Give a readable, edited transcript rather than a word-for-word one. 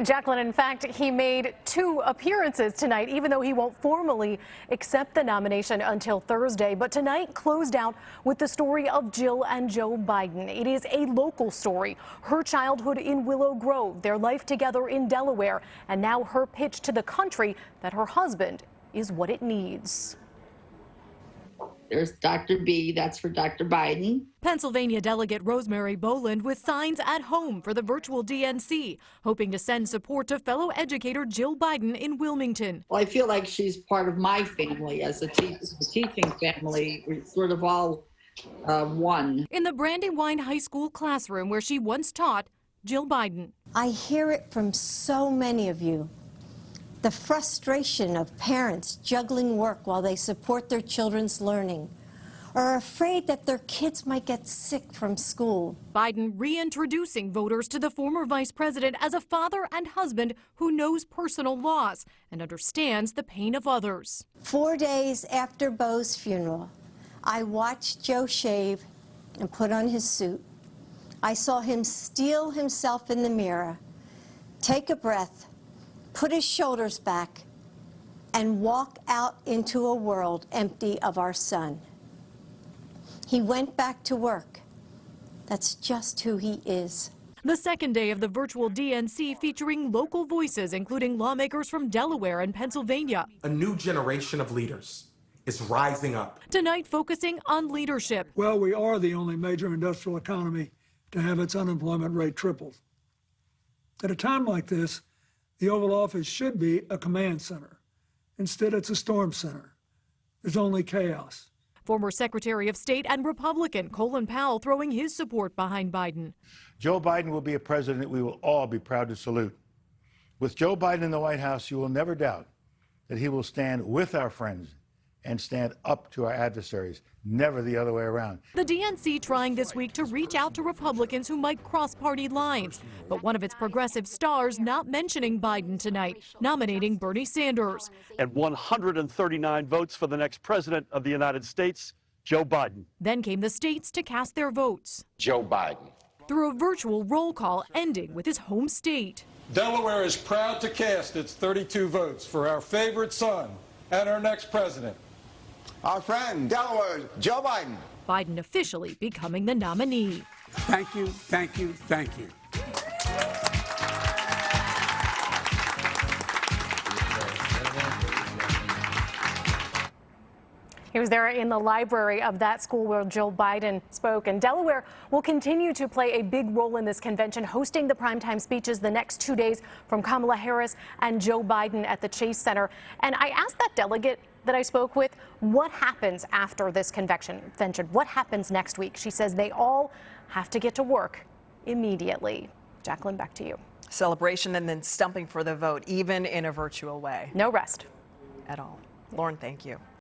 Jacqueline, in fact, he made 2 appearances tonight, even though he won't formally accept the nomination until Thursday. But tonight closed out with the story of Jill and Joe Biden. It is a local story. Her childhood in Willow Grove, their life together in Delaware, and now her pitch to the country that her husband is what it needs. There's Dr. B, that's for Dr. Biden. Pennsylvania Delegate Rosemary Boland with signs at home for the virtual DNC, hoping to send support to fellow educator Jill Biden in Wilmington. Well, I feel like she's part of my family as a teaching family. We're sort of all one. In the Brandywine High School classroom where she once taught, Jill Biden. I hear it from so many of you. The frustration of parents juggling work while they support their children's learning, or are afraid that their kids might get sick from school. Biden reintroducing voters to the former vice president as a father and husband who knows personal loss and understands the pain of others. 4 days after Beau's funeral, I watched Joe shave and put on his suit. I saw him steel himself in the mirror, take a breath, put his shoulders back, and walk out into a world empty of our son. He went back to work. That's just who he is. The second day of the virtual DNC featuring local voices, including lawmakers from Delaware and Pennsylvania. A new generation of leaders is rising up. Tonight focusing on leadership. Well, we are the only major industrial economy to have its unemployment rate tripled. At a time like this, the Oval Office should be a command center. Instead, it's a storm center. There's only chaos. Former Secretary of State and Republican Colin Powell throwing his support behind Biden. Joe Biden will be a president we will all be proud to salute. With Joe Biden in the White House, you will never doubt that he will stand with our friends and stand up to our adversaries, never the other way around. The DNC trying this week to reach out to Republicans who might cross party lines, but one of its progressive stars not mentioning Biden tonight, nominating Bernie Sanders. And 139 votes for the next president of the United States, Joe Biden. Then came the states to cast their votes. Joe Biden. Through a virtual roll call ending with his home state. Delaware is proud to cast its 32 votes for our favorite son and our next president. Our friend, Delaware, Joe Biden. Biden officially becoming the nominee. Thank you, thank you, thank you. He was there in the library of that school where Joe Biden spoke. And Delaware will continue to play a big role in this convention, hosting the primetime speeches the next 2 days from Kamala Harris and Joe Biden at the Chase Center. And I asked that delegate that I spoke with, what happens after this convention? What happens next week? She says they all have to get to work immediately. Jacqueline, back to you. Celebration and then stumping for the vote, even in a virtual way. No rest at all. Lauren, thank you.